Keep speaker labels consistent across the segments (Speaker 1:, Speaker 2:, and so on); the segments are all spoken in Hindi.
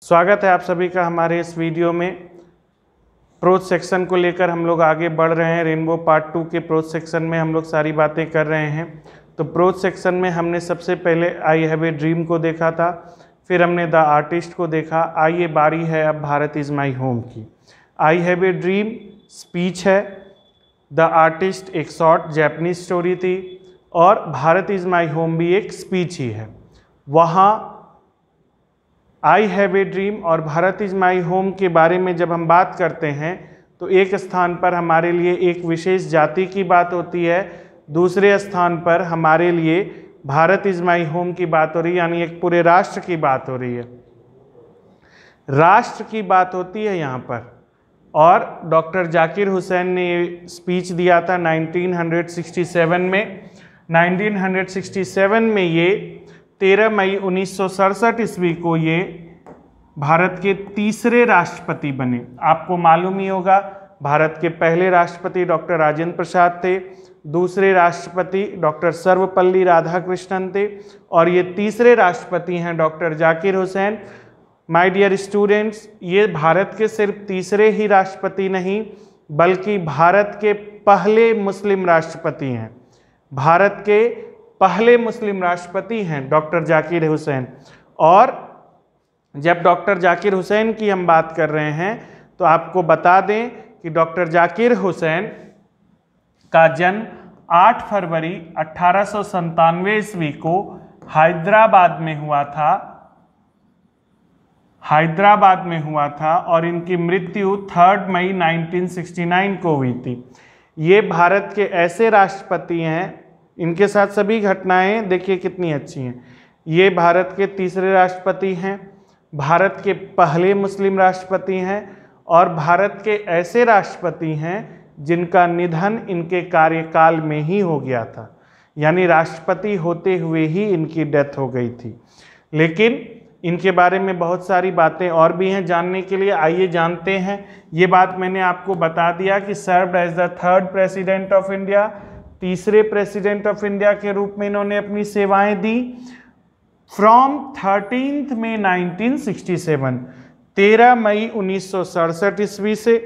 Speaker 1: स्वागत है आप सभी का हमारे इस वीडियो में। प्रोज सेक्शन को लेकर हम लोग आगे बढ़ रहे हैं। रेनबो पार्ट 2 के प्रोज सेक्शन में हम लोग सारी बातें कर रहे हैं। तो प्रोज सेक्शन में हमने सबसे पहले आई हैव ए ड्रीम को देखा था, फिर हमने द आर्टिस्ट को देखा। आइए बारी है अब भारत इज़ माई होम की। I have a dream speech है, द आर्टिस्ट एक शॉर्ट जैपनीज स्टोरी थी और भारत इज़ माई होम भी एक स्पीच ही है। वहाँ आई हैव ए ड्रीम और भारत इज़ माई होम के बारे में जब हम बात करते हैं तो एक स्थान पर हमारे लिए एक विशेष जाति की बात होती है, दूसरे स्थान पर हमारे लिए भारत इज़ माई होम की बात हो रही है, यानी एक पूरे राष्ट्र की बात हो रही है, राष्ट्र की बात होती है यहाँ पर। और डॉक्टर जाकिर हुसैन ने ये स्पीच दिया था 1967 में। 1967 में ये 13 मई 1967 ईस्वी को ये भारत के तीसरे राष्ट्रपति बने। आपको मालूम ही होगा भारत के पहले राष्ट्रपति डॉक्टर राजेंद्र प्रसाद थे, दूसरे राष्ट्रपति डॉक्टर सर्वपल्ली राधाकृष्णन थे और ये तीसरे राष्ट्रपति हैं doctor Zakir Hussain. My dear students, ये भारत के सिर्फ तीसरे ही राष्ट्रपति नहीं बल्कि भारत के पहले मुस्लिम राष्ट्रपति हैं। भारत के पहले मुस्लिम राष्ट्रपति हैं डॉक्टर जाकिर हुसैन। और जब डॉक्टर जाकिर हुसैन की हम बात कर रहे हैं तो आपको बता दें कि डॉक्टर जाकिर हुसैन का जन्म 8 फरवरी 1897 ईस्वी को हैदराबाद में हुआ था और इनकी मृत्यु 3 मई 1969 को हुई थी। ये भारत के ऐसे राष्ट्रपति हैं, इनके साथ सभी घटनाएं देखिए कितनी अच्छी हैं। ये भारत के तीसरे राष्ट्रपति हैं, भारत के पहले मुस्लिम राष्ट्रपति हैं और भारत के ऐसे राष्ट्रपति हैं जिनका निधन इनके कार्यकाल में ही हो गया था, यानी राष्ट्रपति होते हुए ही इनकी डेथ हो गई थी। लेकिन इनके बारे में बहुत सारी बातें और भी हैं जानने के लिए, आइए जानते हैं। ये बात मैंने आपको बता दिया कि served as the 3rd president of India, तीसरे प्रेसिडेंट ऑफ इंडिया के रूप में इन्होंने अपनी सेवाएं दी फ्रॉम 13 मई 1967, 13 मई 1967 ईस्वी से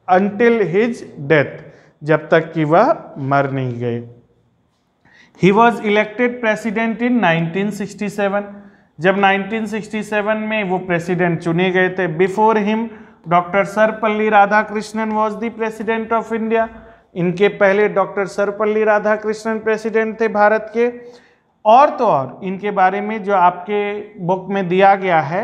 Speaker 1: अंटिल हिज डेथ, जब तक कि वह मर नहीं गए। He was elected president in 1967, जब 1967 में वो प्रेसिडेंट चुने गए थे। Before him doctor Sarvepalli Radhakrishnan was the president of India, इनके पहले डॉक्टर सर्वपल्ली राधाकृष्णन प्रेसिडेंट थे भारत के। और तो और इनके बारे में जो आपके बुक में दिया गया है,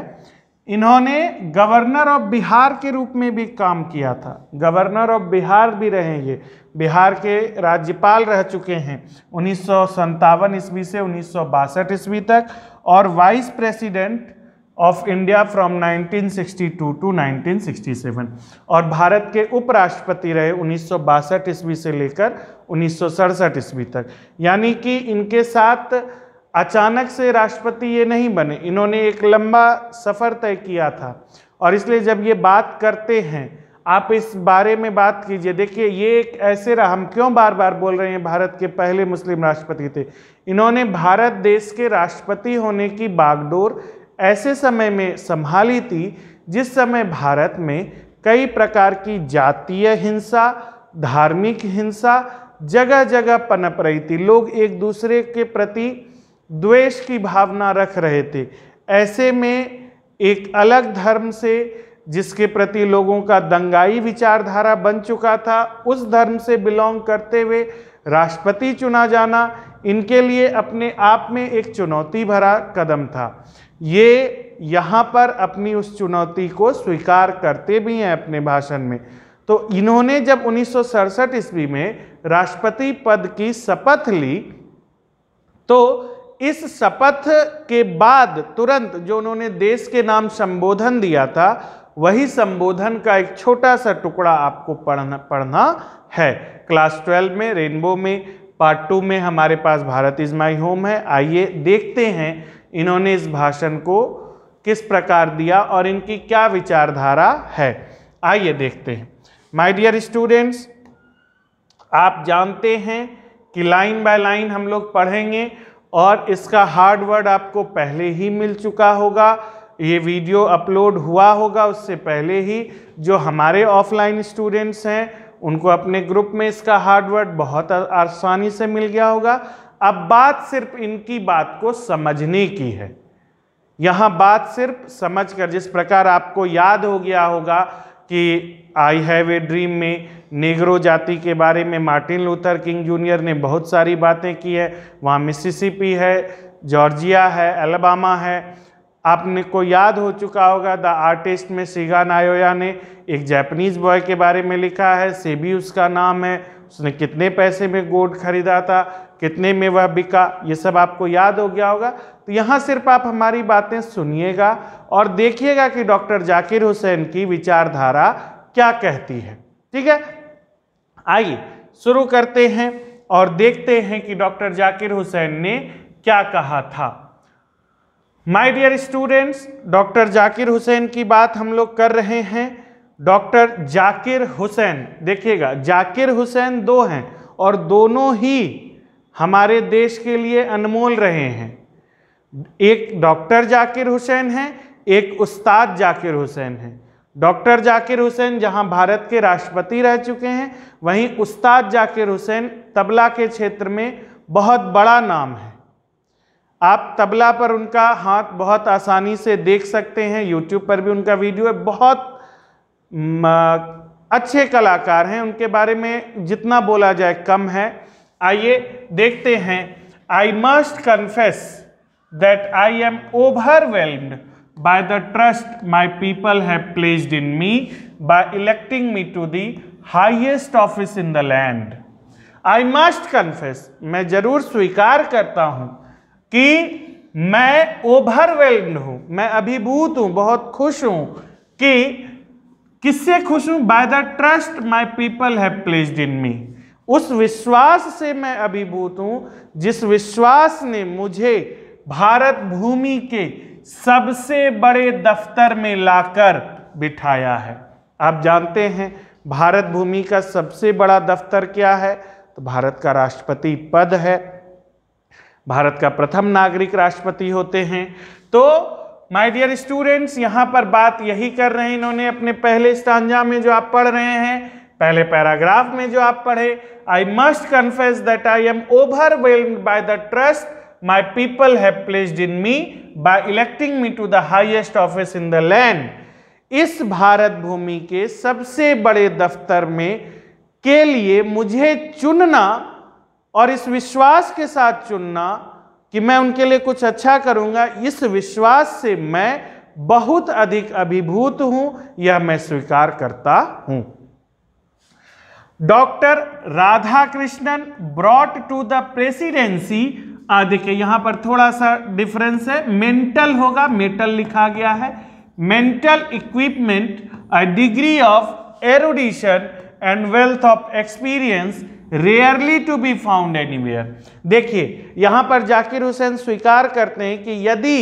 Speaker 1: इन्होंने गवर्नर ऑफ बिहार के रूप में भी काम किया था। गवर्नर ऑफ बिहार भी रहेंगे, बिहार के राज्यपाल रह चुके हैं 1957 ईस्वी से 1962 ईस्वी तक, और vice president of India from 1962 to 1967, और भारत के उपराष्ट्रपति रहे 1962 ईस्वी से लेकर 1967 ईस्वी तक। यानी कि इनके साथ अचानक से राष्ट्रपति ये नहीं बने, इन्होंने एक लंबा सफ़र तय किया था। और इसलिए जब ये बात करते हैं आप इस बारे में बात कीजिए। देखिए ये एक ऐसे रहा, हम क्यों बार बार बोल रहे हैं भारत के पहले मुस्लिम राष्ट्रपति थे। इन्होंने भारत देश के राष्ट्रपति होने की बागडोर ऐसे समय में संभाली थी जिस समय भारत में कई प्रकार की जातीय हिंसा, धार्मिक हिंसा जगह जगह पनप रही थी। लोग एक दूसरे के प्रति द्वेष की भावना रख रहे थे। ऐसे में एक अलग धर्म से जिसके प्रति लोगों का दंगाई विचारधारा बन चुका था, उस धर्म से बिलोंग करते हुए राष्ट्रपति चुना जाना इनके लिए अपने आप में एक चुनौती भरा कदम था। ये यहाँ पर अपनी उस चुनौती को स्वीकार करते भी हैं अपने भाषण में। तो इन्होंने जब 1967 ईस्वी में राष्ट्रपति पद की शपथ ली तो इस शपथ के बाद तुरंत जो उन्होंने देश के नाम संबोधन दिया था, वही संबोधन का एक छोटा सा टुकड़ा आपको पढ़ना है। क्लास 12 में रेनबो में पार्ट 2 में हमारे पास भारत इज़ माई होम है। आइए देखते हैं इन्होंने इस भाषण को किस प्रकार दिया और इनकी क्या विचारधारा है। आइए देखते हैं। माय डियर स्टूडेंट्स, आप जानते हैं कि लाइन बाय लाइन हम लोग पढ़ेंगे और इसका हार्ड वर्ड आपको पहले ही मिल चुका होगा। ये वीडियो अपलोड हुआ होगा उससे पहले ही जो हमारे ऑफलाइन स्टूडेंट्स हैं उनको अपने ग्रुप में इसका हार्डवर्ड बहुत आसानी से मिल गया होगा। अब बात सिर्फ इनकी बात को समझने की है। यहाँ बात सिर्फ समझकर, जिस प्रकार आपको याद हो गया होगा कि आई हैव ए ड्रीम में नेग्रो जाति के बारे में मार्टिन लूथर किंग जूनियर ने बहुत सारी बातें की है। वहाँ मिसिसिपी है, जॉर्जिया है, अलाबामा है। आपने को याद हो चुका होगा द आर्टिस्ट में शिगा नायोया ने एक जापानीज बॉय के बारे में लिखा है, सेबी उसका नाम है, उसने कितने पैसे में गोल्ड खरीदा था, कितने में वह बिका, ये सब आपको याद हो गया होगा। तो यहाँ सिर्फ आप हमारी बातें सुनिएगा और देखिएगा कि डॉक्टर जाकिर हुसैन की विचारधारा क्या कहती है। ठीक है, आइए शुरू करते हैं और देखते हैं कि डॉक्टर जाकिर हुसैन ने क्या कहा था। My dear students, doctor Zakir Hussain की बात हम लोग कर रहे हैं। डॉक्टर जाकिर हुसैन, देखिएगा जाकिर हुसैन दो हैं और दोनों ही हमारे देश के लिए अनमोल रहे हैं। एक डॉक्टर जाकिर हुसैन है, एक उस्ताद जाकिर हुसैन है। डॉक्टर जाकिर हुसैन जहां भारत के राष्ट्रपति रह चुके हैं, वहीं उस्ताद जाकिर हुसैन तबला के क्षेत्र में बहुत बड़ा नाम है। आप तबला पर उनका हाथ बहुत आसानी से देख सकते हैं, यूट्यूब पर भी उनका वीडियो है। बहुत अच्छे कलाकार हैं, उनके बारे में जितना बोला जाए कम है। आइए देखते हैं। I must confess that I am overwhelmed by the trust my people have placed in me by electing me to the highest office in the land. I must confess, मैं जरूर स्वीकार करता हूं कि मैं ओवरवेल्म्ड हूं, मैं अभिभूत हूं, बहुत खुश हूं। कि किससे खुश हूं? by the trust my people have placed in me, उस विश्वास से मैं अभिभूत हूं जिस विश्वास ने मुझे भारत भूमि के सबसे बड़े दफ्तर में लाकर बिठाया है। आप जानते हैं भारत भूमि का सबसे बड़ा दफ्तर क्या है? तो भारत का राष्ट्रपति पद है। भारत का प्रथम नागरिक राष्ट्रपति होते हैं। तो माय डियर स्टूडेंट्स, यहाँ पर बात यही कर रहे हैं इन्होंने अपने पहले स्टांजा में जो आप पढ़ रहे हैं, पहले पैराग्राफ में जो आप पढ़े, I must confess that I am overwhelmed by the trust my people have placed in me by electing me to the highest office in the land. इस भारत भूमि के सबसे बड़े दफ्तर में के लिए मुझे चुनना और इस विश्वास के साथ चुनना कि मैं उनके लिए कुछ अच्छा करूंगा, इस विश्वास से मैं बहुत अधिक अभिभूत हूं, यह मैं स्वीकार करता हूं। Doctor Radhakrishnan brought to the presidency, देखिए यहां पर थोड़ा सा डिफरेंस है, मेंटल होगा, मेटल लिखा गया है, mental equipment, a degree of erudition and wealth of experience rarely to be found anywhere. देखिए यहां पर जाकिर हुसैन स्वीकार करते हैं कि यदि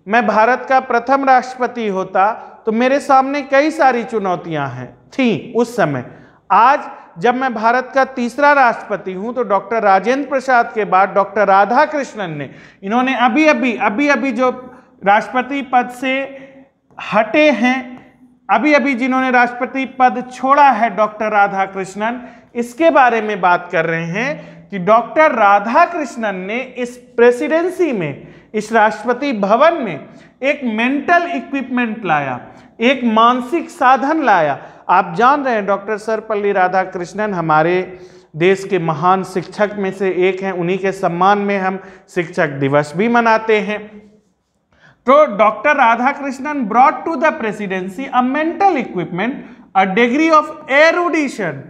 Speaker 1: मैं भारत का प्रथम राष्ट्रपति होता तो मेरे सामने कई सारी चुनौतियां थी उस समय। आज जब मैं भारत का तीसरा राष्ट्रपति हूं तो डॉक्टर राजेंद्र प्रसाद के बाद डॉक्टर राधाकृष्णन ने, इन्होंने अभी अभी जो राष्ट्रपति पद से हटे हैं, अभी जिन्होंने राष्ट्रपति पद छोड़ा है डॉक्टर राधाकृष्णन, इसके बारे में बात कर रहे हैं कि डॉक्टर राधाकृष्णन ने इस प्रेसिडेंसी में, इस राष्ट्रपति भवन में एक मेंटल इक्विपमेंट लाया, एक मानसिक साधन लाया। आप जान रहे हैं डॉक्टर सर्वपल्ली राधाकृष्णन हमारे देश के महान शिक्षक में से एक हैं, उन्हीं के सम्मान में हम शिक्षक दिवस भी मनाते हैं। तो doctor Radhakrishnan brought to the presidency a mental equipment, a degree of erudition,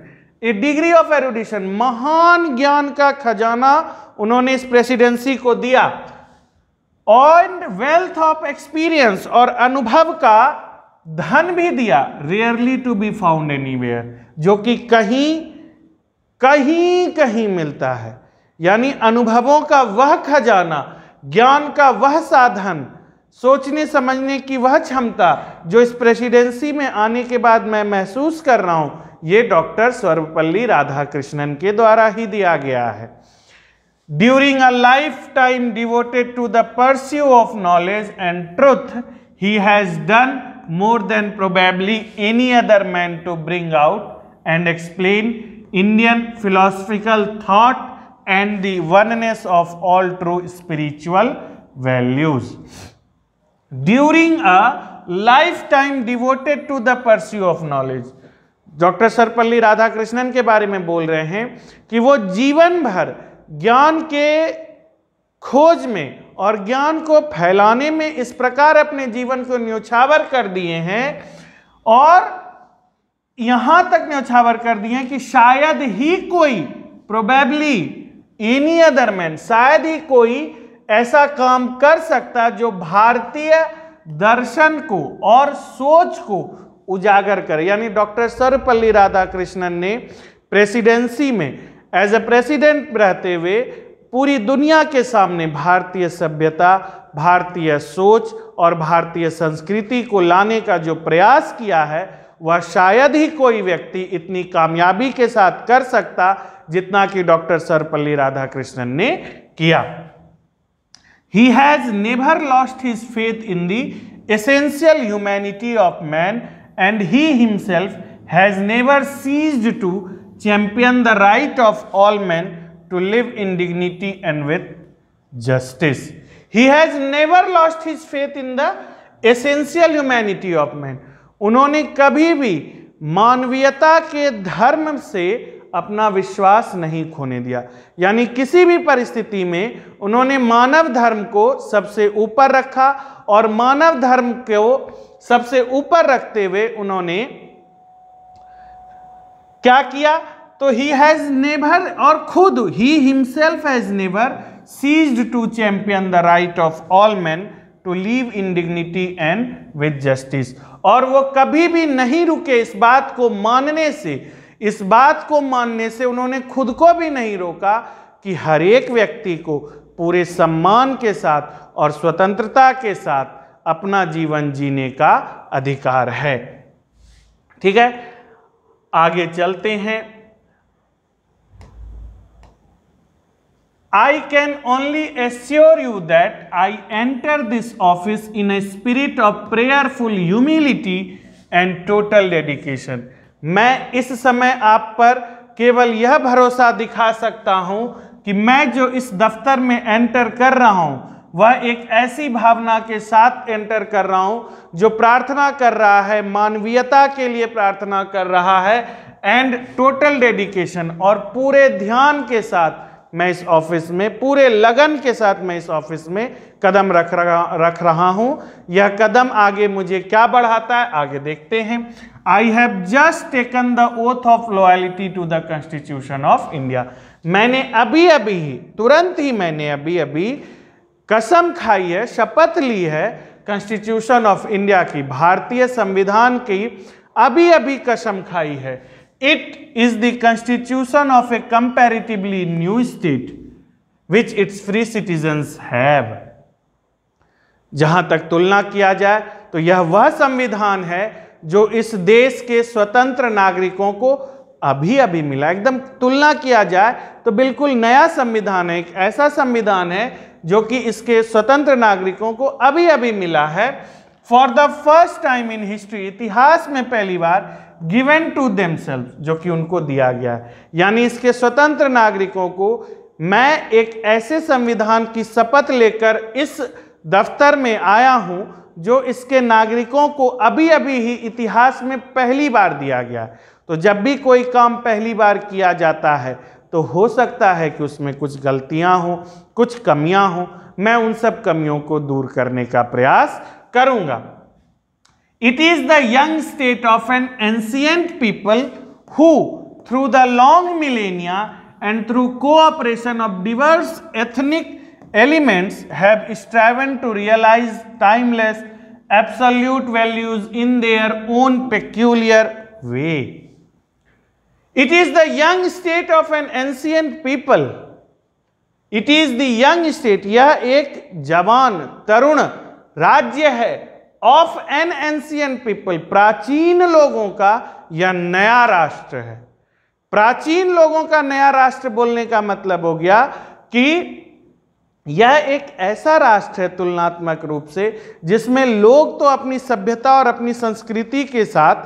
Speaker 1: a degree of erudition, महान ज्ञान का खजाना उन्होंने इस प्रेसिडेंसी को दिया, और वेल्थ ऑफ एक्सपीरियंस, और अनुभव का धन भी दिया, rarely to be found anywhere, जो कि कहीं मिलता है। यानी अनुभवों का वह खजाना, ज्ञान का वह साधन, सोचने समझने की वह क्षमता जो इस प्रेसिडेंसी में आने के बाद मैं महसूस कर रहा हूं, ये डॉक्टर सर्वपल्ली राधाकृष्णन के द्वारा ही दिया गया है। During a life time devoted to the pursue of knowledge and truth, he has done more than probably any other man to bring out and explain Indian philosophical thought and the oneness of all true spiritual values. During a lifetime devoted to the pursuit of knowledge, doctor Sarvepalli Radhakrishnan के बारे में बोल रहे हैं कि वो जीवन भर ज्ञान के खोज में और ज्ञान को फैलाने में इस प्रकार अपने जीवन को न्योछावर कर दिए हैं और यहां तक न्योछावर कर दिए हैं कि शायद ही कोई, प्रोबेबली एनी अदर मैन, शायद ही कोई ऐसा काम कर सकता जो भारतीय दर्शन को और सोच को उजागर करे। यानी डॉक्टर सर्वपल्ली राधाकृष्णन ने प्रेसिडेंसी में एज ए प्रेसिडेंट रहते हुए पूरी दुनिया के सामने भारतीय सभ्यता, भारतीय सोच और भारतीय संस्कृति को लाने का जो प्रयास किया है वह शायद ही कोई व्यक्ति इतनी कामयाबी के साथ कर सकता जितना कि डॉक्टर सर्वपल्ली राधाकृष्णन ने किया। He has never lost his faith in the essential humanity of man, and he himself has never ceased to champion the right of all men to live in dignity and with justice. He has never lost his faith in the essential humanity of man. उन्होंने कभी भी मानवीयता के धर्म से अपना विश्वास नहीं खोने दिया। यानी किसी भी परिस्थिति में उन्होंने मानव धर्म को सबसे ऊपर रखा और मानव धर्म को सबसे ऊपर रखते हुए उन्होंने क्या किया? तो ही हैज नेवर, और खुद ही himself has never ceased to champion the right of all man to live in dignity and with justice. और वो कभी भी नहीं रुके इस बात को मानने से, इस बात को मानने से उन्होंने खुद को भी नहीं रोका कि हर एक व्यक्ति को पूरे सम्मान के साथ और स्वतंत्रता के साथ अपना जीवन जीने का अधिकार है। ठीक है, आगे चलते हैं। I can only assure you that I enter this office in a spirit of prayerful humility and total dedication. मैं इस समय आप पर केवल यह भरोसा दिखा सकता हूं कि मैं जो इस दफ्तर में एंटर कर रहा हूं वह एक ऐसी भावना के साथ एंटर कर रहा हूं जो प्रार्थना कर रहा है, मानवीयता के लिए प्रार्थना कर रहा है, एंड टोटल डेडिकेशन, और पूरे ध्यान के साथ मैं इस ऑफिस में, पूरे लगन के साथ मैं इस ऑफिस में कदम रख रहा हूं। यह कदम आगे मुझे क्या बढ़ाता है, आगे देखते हैं। I have just taken the oath of loyalty to the constitution of India. मैंने अभी अभी, तुरंत ही मैंने अभी अभी कसम खाई है, शपथ ली है कॉन्स्टिट्यूशन ऑफ इंडिया की, भारतीय संविधान की अभी अभी कसम खाई है। It is the constitution of a comparatively new state which its free citizens have. जहां तक तुलना किया जाए तो यह वह संविधान है जो इस देश के स्वतंत्र नागरिकों को अभी अभी मिला। एकदम तुलना किया जाए तो बिल्कुल नया संविधान है, एक ऐसा संविधान है जो कि इसके स्वतंत्र नागरिकों को अभी अभी मिला है। For the first time in history, इतिहास में पहली बार, गिवन टू देमसेल्फ, जो कि उनको दिया गया है। यानी इसके स्वतंत्र नागरिकों को मैं एक ऐसे संविधान की शपथ लेकर इस दफ्तर में आया हूं जो इसके नागरिकों को अभी अभी ही इतिहास में पहली बार दिया गया। तो जब भी कोई काम पहली बार किया जाता है तो हो सकता है कि उसमें कुछ गलतियां हों, कुछ कमियां हों। मैं उन सब कमियों को दूर करने का प्रयास करूंगा। It is the young state of an ancient people who, through the long millennia and through cooperation of diverse ethnic elements, have striven to realize timeless, absolute values in their own peculiar way. It is the young state of an ancient people. It is the young state. यह एक जवान, तरुण राज्य है। ऑफ एन एंशियंट पीपल, प्राचीन लोगों का यह नया राष्ट्र है। प्राचीन लोगों का नया राष्ट्र बोलने का मतलब हो गया कि यह एक ऐसा राष्ट्र है तुलनात्मक रूप से जिसमें लोग तो अपनी सभ्यता और अपनी संस्कृति के साथ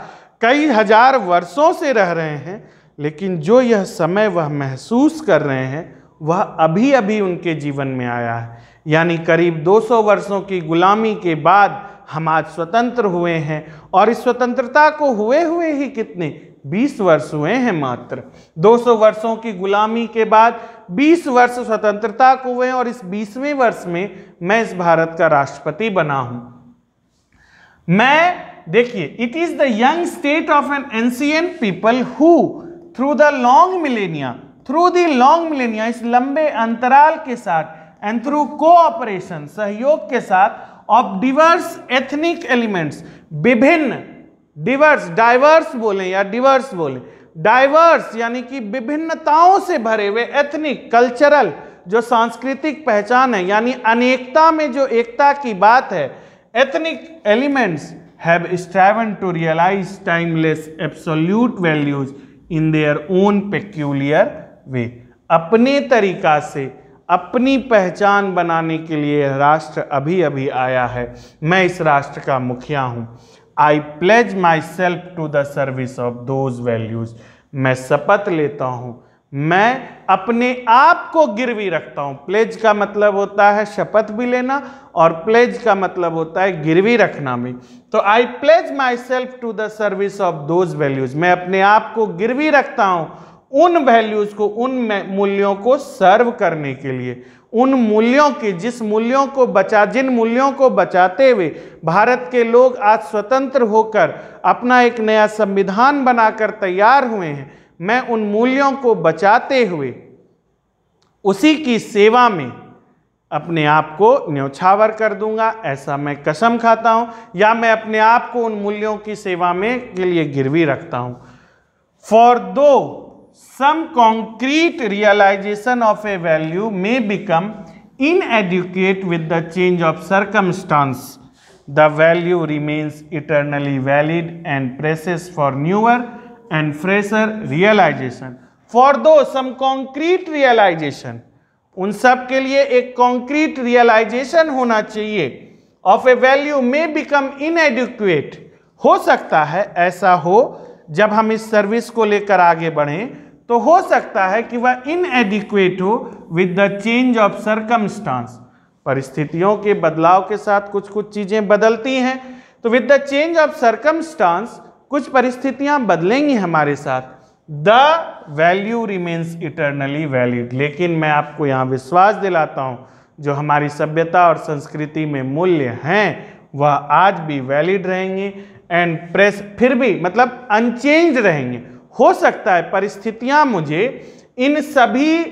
Speaker 1: कई हजार वर्षों से रह रहे हैं, लेकिन जो यह समय वह महसूस कर रहे हैं वह अभी अभी उनके जीवन में आया है। यानी करीब 200 वर्षों की गुलामी के बाद हम आज स्वतंत्र हुए हैं, और इस स्वतंत्रता को हुए ही कितने 20 वर्ष हुए हैं मात्र। 200 वर्षों की गुलामी के बाद 20 वर्ष स्वतंत्रता को हुए, और इस 20वें वर्ष में मैं इस भारत का राष्ट्रपति बना हूं। मैं देखिए, it is the young state of an ancient people who through the long millennia, इस लंबे अंतराल के साथ, एंड थ्रू कोऑपरेशन, सहयोग के साथ, ऑफ डिवर्स एथनिक एलिमेंट्स, विभिन्न, डाइवर्स बोलें या डिवर्स बोलें, डाइवर्स यानी कि विभिन्नताओं से भरे हुए, एथनिक, कल्चरल जो सांस्कृतिक पहचान है, यानी अनेकता में जो एकता की बात है, ethnic elements have striven to realize timeless absolute values in their own peculiar way। अपने तरीका से अपनी पहचान बनाने के लिए राष्ट्र अभी अभी आया है। मैं इस राष्ट्र का मुखिया हूँ। I pledge myself to the service of those values। मैं शपथ लेता हूँ, मैं अपने आप को गिरवी रखता हूँ। प्लेज का मतलब होता है शपथ भी लेना, और प्लेज का मतलब होता है गिरवी रखना भी। तो I pledge myself to the service of those values. मैं अपने आप को गिरवी रखता हूँ उन वैल्यूज को, उन मूल्यों को सर्व करने के लिए, उन मूल्यों की जिन मूल्यों को बचाते हुए भारत के लोग आज स्वतंत्र होकर अपना एक नया संविधान बनाकर तैयार हुए हैं। मैं उन मूल्यों को बचाते हुए उसी की सेवा में अपने आप को न्यौछावर कर दूंगा, ऐसा मैं कसम खाता हूं, या मैं अपने आप को उन मूल्यों की सेवा में के लिए गिरवी रखता हूं। For those some concrete realisation of a value may become inadequate with the change of circumstance, the value remains eternally valid and precious for newer and fresher realization। For though some concrete realization, उन सब के लिए एक कॉन्क्रीट रियलाइजेशन होना चाहिए, ऑफ ए वैल्यू में बिकम इनएडिक्वेट। हो सकता है ऐसा हो, जब हम इस सर्विस को लेकर आगे बढ़ें तो हो सकता है कि वह इनएडिक्वेट हो with the change of circumstance. परिस्थितियों के बदलाव के साथ कुछ कुछ चीजें बदलती हैं, तो with the change of circumstance कुछ परिस्थितियां बदलेंगी हमारे साथ। The value remains eternally valid. लेकिन मैं आपको यहाँ विश्वास दिलाता हूँ, जो हमारी सभ्यता और संस्कृति में मूल्य हैं वह आज भी वैलिड रहेंगे, एंड फिर भी मतलब अनचेंज रहेंगे। हो सकता है परिस्थितियां मुझे इन सभी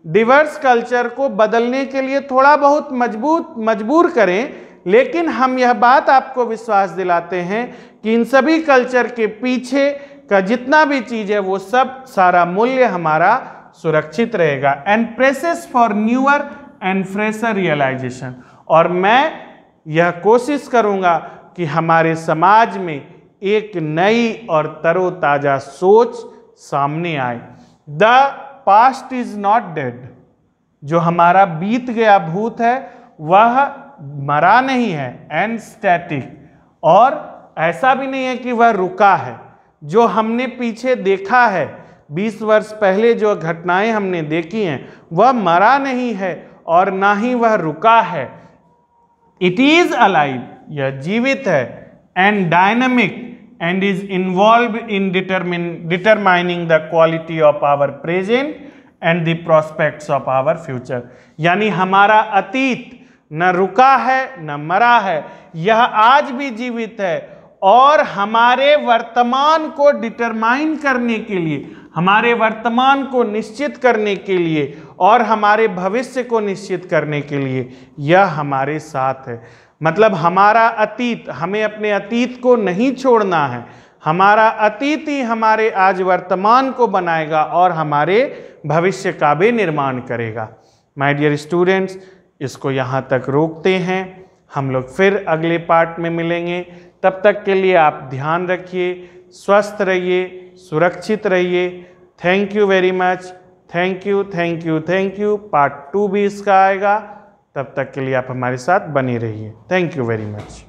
Speaker 1: डिवर्स कल्चर को बदलने के लिए थोड़ा बहुत मजबूर करें, लेकिन हम यह बात आपको विश्वास दिलाते हैं कि इन सभी कल्चर के पीछे का जितना भी चीज है वो सब सारा मूल्य हमारा सुरक्षित रहेगा। And presses for newer and fresher realisation. और मैं यह कोशिश करूंगा कि हमारे समाज में एक नई और तरोताजा सोच सामने आए। The past is not dead. जो हमारा बीत गया भूत है वह मरा नहीं है, एंड स्टैटिक, और ऐसा भी नहीं है कि वह रुका है। जो हमने पीछे देखा है 20 वर्ष पहले जो घटनाएं हमने देखी हैं वह मरा नहीं है और ना ही वह रुका है। इट इज अलाइव, यह जीवित है, and dynamic, and is involved in determining the quality of our present and the prospects of our future। यानी हमारा अतीत न रुका है न मरा है, यह आज भी जीवित है, और हमारे वर्तमान को डिटरमाइन करने के लिए, हमारे वर्तमान को निश्चित करने के लिए और हमारे भविष्य को निश्चित करने के लिए यह हमारे साथ है। मतलब हमारा अतीत, हमें अपने अतीत को नहीं छोड़ना है। हमारा अतीत ही हमारे आज वर्तमान को बनाएगा और हमारे भविष्य का भी निर्माण करेगा। माय डियर स्टूडेंट्स, इसको यहाँ तक रोकते हैं, हम लोग फिर अगले पार्ट में मिलेंगे। तब तक के लिए आप ध्यान रखिए, स्वस्थ रहिए, सुरक्षित रहिए। Thank you very much. Thank you, thank you, thank you. Part 2 भी इसका आएगा। तब तक के लिए आप हमारे साथ बने रहिए। Thank you very much.